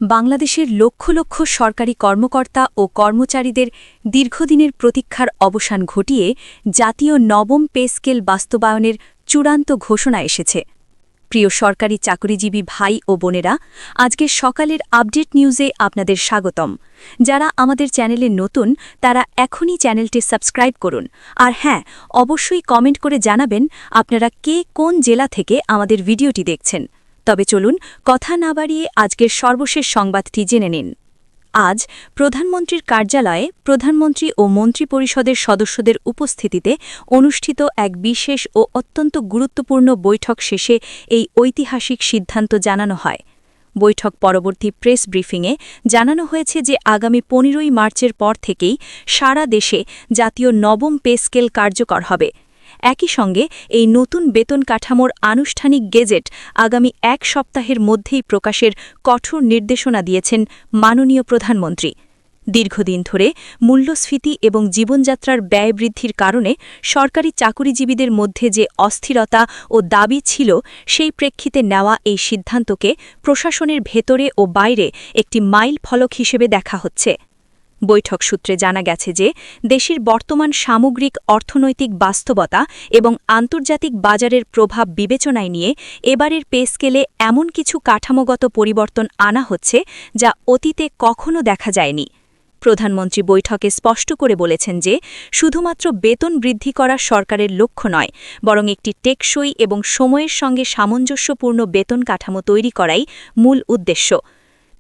বাংলাদেশের লক্ষ লক্ষ সরকারি কর্মকর্তা ও কর্মচারীদের দীর্ঘদিনের প্রতীক্ষার অবসান ঘটিয়ে জাতীয় নবম পে স্কেল বাস্তবায়নের চূড়ান্ত ঘোষণা এসেছে। প্রিয় সরকারি চাকরিজীবী ভাই ও বোনেরা, আজকের সকালের আপডেট নিউজে আপনাদের স্বাগতম। যারা আমাদের চ্যানেলে নতুন তারা এখনই চ্যানেলটি সাবস্ক্রাইব করুন, আর হ্যাঁ, অবশ্যই কমেন্ট করে জানাবেন আপনারা কে কোন জেলা থেকে আমাদের ভিডিওটি দেখছেন। তবে চলুন কথা না বাড়িয়ে আজকের সর্বশেষ সংবাদটি জেনে নিন। আজ প্রধানমন্ত্রীর কার্যালয়ে প্রধানমন্ত্রী ও মন্ত্রিপরিষদের সদস্যদের উপস্থিতিতে অনুষ্ঠিত এক বিশেষ ও অত্যন্ত গুরুত্বপূর্ণ বৈঠক শেষে এই ঐতিহাসিক সিদ্ধান্ত জানানো হয়। বৈঠক পরবর্তী প্রেস ব্রিফিংয়ে জানানো হয়েছে যে আগামী ১৫ই মার্চের পর থেকেই সারা দেশে জাতীয় নবম পে স্কেল কার্যকর হবে। একই সঙ্গে এই নতুন বেতন কাঠামোর আনুষ্ঠানিক গেজেট আগামী এক সপ্তাহের মধ্যেই প্রকাশের কঠোর নির্দেশনা দিয়েছেন মাননীয় প্রধানমন্ত্রী। দীর্ঘদিন ধরে মূল্যস্ফীতি এবং জীবনযাত্রার ব্যয় বৃদ্ধির কারণে সরকারি চাকুরিজীবীদের মধ্যে যে অস্থিরতা ও দাবি ছিল, সেই প্রেক্ষিতে নেওয়া এই সিদ্ধান্তকে প্রশাসনের ভেতরে ও বাইরে একটি মাইল ফলক হিসেবে দেখা হচ্ছে। বৈঠক সূত্রে জানা গেছে যে দেশের বর্তমান সামগ্রিক অর্থনৈতিক বাস্তবতা এবং আন্তর্জাতিক বাজারের প্রভাব বিবেচনায় নিয়ে এবারের পে স্কেলে এমন কিছু কাঠামোগত পরিবর্তন আনা হচ্ছে যা অতীতে কখনো দেখা যায়নি। প্রধানমন্ত্রী বৈঠকে স্পষ্ট করে বলেছেন যে শুধুমাত্র বেতন বৃদ্ধি করা সরকারের লক্ষ্য নয়, বরং একটি টেকসই এবং সময়ের সঙ্গে সামঞ্জস্যপূর্ণ বেতন কাঠামো তৈরি করাই মূল উদ্দেশ্য।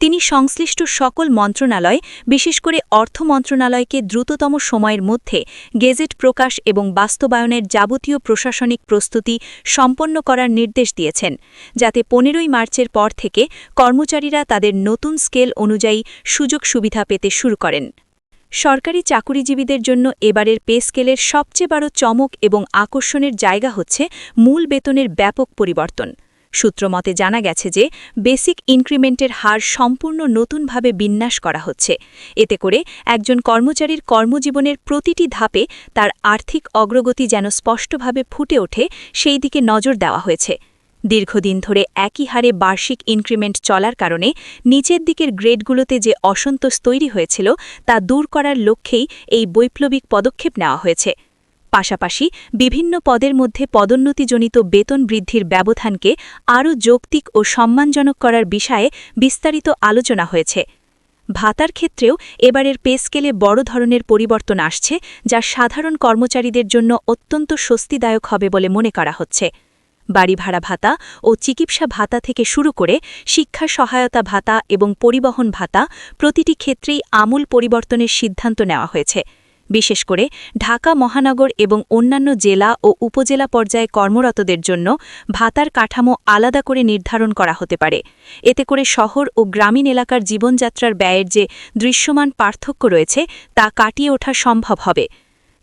তিনি সংশ্লিষ্ট সকল মন্ত্রণালয়, বিশেষ করে অর্থ মন্ত্রণালয়কে দ্রুততম সময়ের মধ্যে গেজেট প্রকাশ এবং বাস্তবায়নের যাবতীয় প্রশাসনিক প্রস্তুতি সম্পন্ন করার নির্দেশ দিয়েছেন, যাতে ১৫ই মার্চের পর থেকে কর্মচারীরা তাদের নতুন স্কেল অনুযায়ী সুযোগ সুবিধা পেতে শুরু করেন। সরকারি চাকুরিজীবীদের জন্য এবারের পে স্কেলের সবচেয়ে বড় চমক এবং আকর্ষণের জায়গা হচ্ছে মূল বেতনের ব্যাপক পরিবর্তন। সূত্রমতে জানা গেছে যে বেসিক ইনক্রিমেন্টের হার সম্পূর্ণ নতুনভাবে বিন্যাস করা হচ্ছে। এতে করে একজন কর্মচারীর কর্মজীবনের প্রতিটি ধাপে তার আর্থিক অগ্রগতি যেন স্পষ্টভাবে ফুটে ওঠে, সেই দিকে নজর দেওয়া হয়েছে। দীর্ঘদিন ধরে একই হারে বার্ষিক ইনক্রিমেন্ট চলার কারণে নিচের দিকের গ্রেডগুলোতে যে অসন্তোষ তৈরি হয়েছিল, তা দূর করার লক্ষ্যেই এই বৈপ্লবিক পদক্ষেপ নেওয়া হয়েছে। পাশাপাশি বিভিন্ন পদের মধ্যে পদোন্নতিজনিত বেতন বৃদ্ধির ব্যবধানকে আরও যৌক্তিক ও সম্মানজনক করার বিষয়ে বিস্তারিত আলোচনা হয়েছে। ভাতার ক্ষেত্রেও এবারের পে স্কেলে বড় ধরনের পরিবর্তন আসছে, যা সাধারণ কর্মচারীদের জন্য অত্যন্ত স্বস্তিদায়ক হবে বলে মনে করা হচ্ছে। বাড়ি ভাড়া ভাতা ও চিকিৎসা ভাতা থেকে শুরু করে শিক্ষা সহায়তা ভাতা এবং পরিবহন ভাতা প্রতিটি ক্ষেত্রেই আমূল পরিবর্তনের সিদ্ধান্ত নেওয়া হয়েছে। বিশেষ করে ঢাকা মহানগর এবং অন্যান্য জেলা ও উপজেলা পর্যায়ে কর্মরতদের জন্য ভাতার কাঠামো আলাদা করে নির্ধারণ করা হতে পারে। এতে করে শহর ও গ্রামীণ এলাকার জীবনযাত্রার ব্যয়ের যে দৃশ্যমান পার্থক্য রয়েছে, তা কাটিয়ে ওঠা সম্ভব হবে।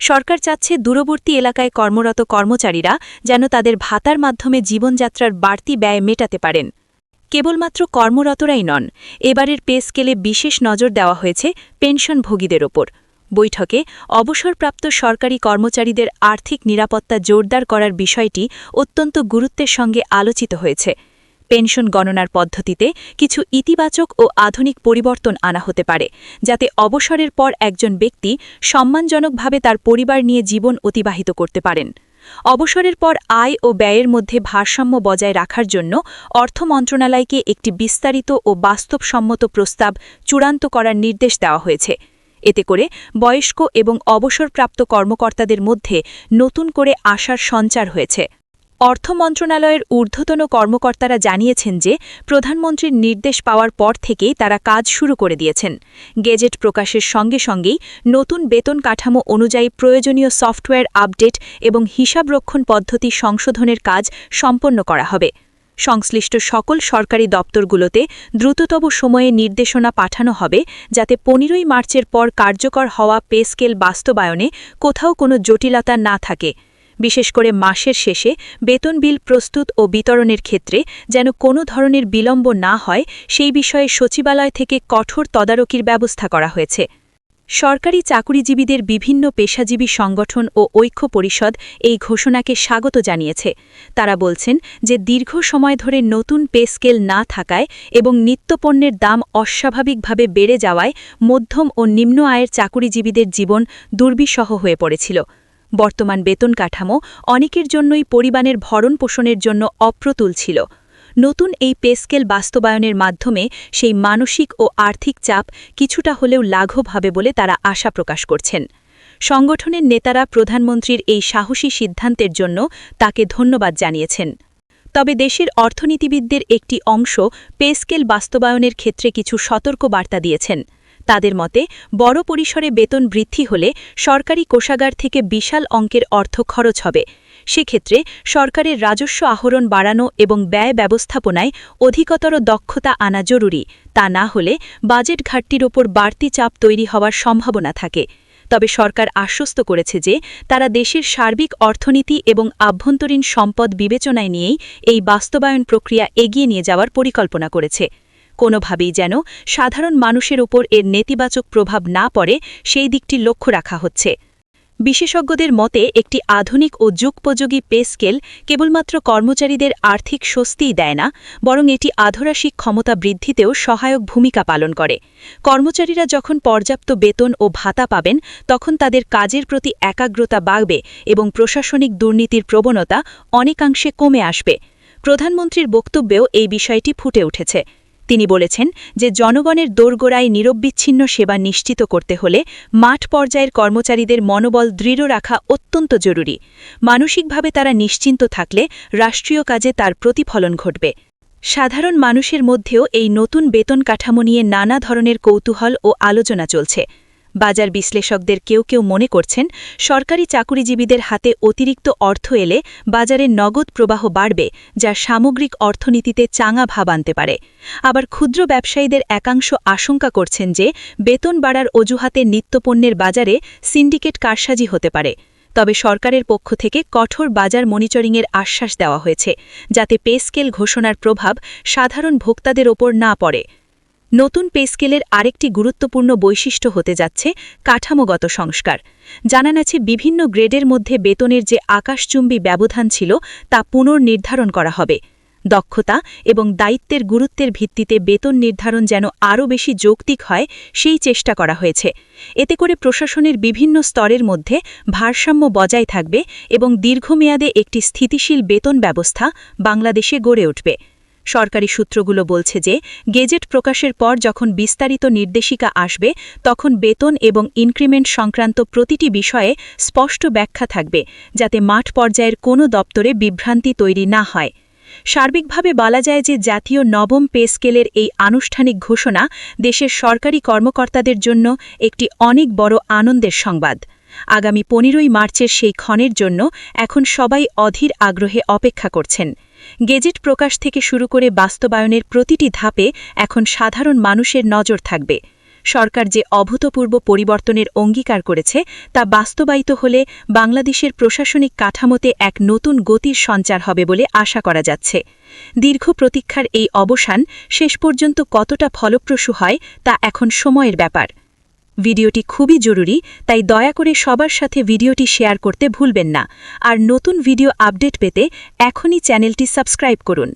সরকার চাচ্ছে দূরবর্তী এলাকায় কর্মরত কর্মচারীরা যেন তাদের ভাতার মাধ্যমে জীবনযাত্রার বাড়তি ব্যয় মেটাতে পারেন। কেবলমাত্র কর্মরতরাই নন, এবারের পে স্কেলে বিশেষ নজর দেওয়া হয়েছে পেনশনভোগীদের ওপর। বৈঠকে অবসরপ্রাপ্ত সরকারি কর্মচারীদের আর্থিক নিরাপত্তা জোরদার করার বিষয়টি অত্যন্ত গুরুত্বের সঙ্গে আলোচিত হয়েছে। পেনশন গণনার পদ্ধতিতে কিছু ইতিবাচক ও আধুনিক পরিবর্তন আনা হতে পারে, যাতে অবসরের পর একজন ব্যক্তি সম্মানজনকভাবে তার পরিবার নিয়ে জীবন অতিবাহিত করতে পারেন। অবসরের পর আয় ও ব্যয়ের মধ্যে ভারসাম্য বজায় রাখার জন্য অর্থ মন্ত্রণালয়কে একটি বিস্তারিত ও বাস্তবসম্মত প্রস্তাব চূড়ান্ত করার নির্দেশ দেওয়া হয়েছে। এতে করে বয়স্ক এবং অবসরপ্রাপ্ত কর্মকর্তাদের মধ্যে নতুন করে আশার সঞ্চার হয়েছে। অর্থ মন্ত্রণালয়ের ঊর্ধ্বতন কর্মকর্তারা জানিয়েছেন যে প্রধানমন্ত্রীর নির্দেশ পাওয়ার পর থেকেই তারা কাজ শুরু করে দিয়েছেন। গেজেট প্রকাশের সঙ্গে সঙ্গেই নতুন বেতন কাঠামো অনুযায়ী প্রয়োজনীয় সফটওয়্যার আপডেট এবং হিসাবরক্ষণ পদ্ধতি সংশোধনের কাজ সম্পন্ন করা হবে। সংশ্লিষ্ট সকল সরকারি দপ্তরগুলোতে দ্রুততম সময়ে নির্দেশনা পাঠানো হবে, যাতে ১৫ই মার্চের পর কার্যকর হওয়া পে স্কেল বাস্তবায়নে কোথাও কোনো জটিলতা না থাকে। বিশেষ করে মাসের শেষে বেতন বিল প্রস্তুত ও বিতরণের ক্ষেত্রে যেন কোনো ধরনের বিলম্ব না হয়, সেই বিষয়ে সচিবালয় থেকে কঠোর তদারকির ব্যবস্থা করা হয়েছে। সরকারি চাকুরিজীবীদের বিভিন্ন পেশাজীবী সংগঠন ও ঐক্য পরিষদ এই ঘোষণাকে স্বাগত জানিয়েছে। তারা বলছেন যে দীর্ঘ সময় ধরে নতুন পে স্কেল না থাকায় এবং নিত্যপণ্যের দাম অস্বাভাবিকভাবে বেড়ে যাওয়ায় মধ্যম ও নিম্ন আয়ের চাকুরিজীবীদের জীবন দুর্বিষহ হয়ে পড়েছিল। বর্তমান বেতন কাঠামো অনেকের জন্যই পরিবারের ভরণ-পোষণের জন্য অপ্রতুল ছিল। নতুন এই পে স্কেল বাস্তবায়নের মাধ্যমে সেই মানসিক ও আর্থিক চাপ কিছুটা হলেও লাঘব হবে বলে তারা আশা প্রকাশ করছেন। সংগঠনের নেতারা প্রধানমন্ত্রীর এই সাহসী সিদ্ধান্তের জন্য তাকে ধন্যবাদ জানিয়েছেন। তবে দেশের অর্থনীতিবিদদের একটি অংশ পে স্কেল বাস্তবায়নের ক্ষেত্রে কিছু সতর্ক বার্তা দিয়েছেন। তাদের মতে বড় পরিসরে বেতন বৃদ্ধি হলে সরকারি কোষাগার থেকে বিশাল অঙ্কের অর্থ খরচ হবে। সেক্ষেত্রে সরকারের রাজস্ব আহরণ বাড়ানো এবং ব্যয় ব্যবস্থাপনায় অধিকতর দক্ষতা আনা জরুরি। তা না হলে বাজেট ঘাটতির ওপর বাড়তি চাপ তৈরি হওয়ার সম্ভাবনা থাকে। তবে সরকার আশ্বস্ত করেছে যে তারা দেশের সার্বিক অর্থনীতি এবং আভ্যন্তরীণ সম্পদ বিবেচনায় নিয়েই এই বাস্তবায়ন প্রক্রিয়া এগিয়ে নিয়ে যাওয়ার পরিকল্পনা করেছে। কোনোভাবেই যেন সাধারণ মানুষের ওপর এর নেতিবাচক প্রভাব না পড়ে সেই দিকটি লক্ষ্য রাখা হচ্ছে। বিশেষজ্ঞদের মতে একটি আধুনিক ও যুগোপযোগী পে স্কেল কেবলমাত্র কর্মচারীদের আর্থিক স্বস্তিই দেয় না, বরং এটি আধরাশিক ক্ষমতা বৃদ্ধিতেও সহায়ক ভূমিকা পালন করে। কর্মচারীরা যখন পর্যাপ্ত বেতন ও ভাতা পাবেন তখন তাদের কাজের প্রতি একাগ্রতা বাড়বে এবং প্রশাসনিক দুর্নীতির প্রবণতা অনেকাংশে কমে আসবে। প্রধানমন্ত্রীর বক্তব্যেও এই বিষয়টি ফুটে উঠেছে। তিনি বলেছেন যে জনগণের দোরগোড়ায় নিরবিচ্ছিন্ন সেবা নিশ্চিত করতে হলে মাঠ পর্যায়ের কর্মচারীদের মনোবল দৃঢ় রাখা অত্যন্ত জরুরি। মানসিকভাবে তারা নিশ্চিন্ত থাকলে রাষ্ট্রীয় কাজে তার প্রতিফলন ঘটবে। সাধারণ মানুষের মধ্যেও এই নতুন বেতন কাঠামো নিয়ে নানা ধরনের কৌতূহল ও আলোচনা চলছে। বাজার বিশ্লেষকদের কেউ কেউ মনে করছেন সরকারি চাকুরিজীবীদের হাতে অতিরিক্ত অর্থ এলে বাজারে নগদ প্রবাহ বাড়বে, যা সামগ্রিক অর্থনীতিতে চাঙা ভাব আনতে পারে। আবার ক্ষুদ্র ব্যবসায়ীদের একাংশ আশঙ্কা করছেন যে বেতন বাড়ার অজুহাতে নিত্যপণ্যের বাজারে সিন্ডিকেট কারসাজি হতে পারে। তবে সরকারের পক্ষ থেকে কঠোর বাজার মনিটরিংয়ের আশ্বাস দেওয়া হয়েছে, যাতে পে স্কেল ঘোষণার প্রভাব সাধারণ ভোক্তাদের ওপর না পড়ে। নতুন পে স্কেলের আরেকটি গুরুত্বপূর্ণ বৈশিষ্ট্য হতে যাচ্ছে কাঠামোগত সংস্কার। জানা গেছে বিভিন্ন গ্রেডের মধ্যে বেতনের যে আকাশচুম্বী ব্যবধান ছিল তা পুনর্নির্ধারণ করা হবে। দক্ষতা এবং দায়িত্বের গুরুত্বের ভিত্তিতে বেতন নির্ধারণ যেন আরও বেশি যৌক্তিক হয় সেই চেষ্টা করা হয়েছে। এতে করে প্রশাসনের বিভিন্ন স্তরের মধ্যে ভারসাম্য বজায় থাকবে এবং দীর্ঘমেয়াদে একটি স্থিতিশীল বেতন ব্যবস্থা বাংলাদেশে গড়ে উঠবে। সরকারি সূত্রগুলো বলছে যে গেজেট প্রকাশের পর যখন বিস্তারিত নির্দেশিকা আসবে তখন বেতন এবং ইনক্রিমেন্ট সংক্রান্ত প্রতিটি বিষয়ে স্পষ্ট ব্যাখ্যা থাকবে, যাতে মাঠ পর্যায়ের কোনো দপ্তরে বিভ্রান্তি তৈরি না হয়। সার্বিকভাবে বলা যায় যে জাতীয় নবম পে স্কেলের এই আনুষ্ঠানিক ঘোষণা দেশের সরকারি কর্মকর্তাদের জন্য একটি অনেক বড় আনন্দের সংবাদ। আগামী 15ই মার্চের সেই ক্ষণের জন্য এখন সবাই অধীর আগ্রহে অপেক্ষা করছেন। গেজেট প্রকাশ থেকে শুরু করে বাস্তবায়নের প্রতিটি ধাপে এখন সাধারণ মানুষের নজর থাকবে। সরকার যে অভূতপূর্ব পরিবর্তনের অঙ্গীকার করেছে তা বাস্তবায়িত হলে বাংলাদেশের প্রশাসনিক কাঠামোতে এক নতুন গতির সঞ্চার হবে বলে আশা করা যাচ্ছে। দীর্ঘ প্রতীক্ষার এই অবসান শেষ পর্যন্ত কতটা ফলপ্রসূ হয় তা এখন সময়ের ব্যাপার। ভিডিওটি খুবই জরুরি, তাই দয়া করে সবার সাথে ভিডিওটি শেয়ার করতে ভুলবেন না। আর নতুন ভিডিও আপডেট পেতে এখনই চ্যানেলটি সাবস্ক্রাইব করুন।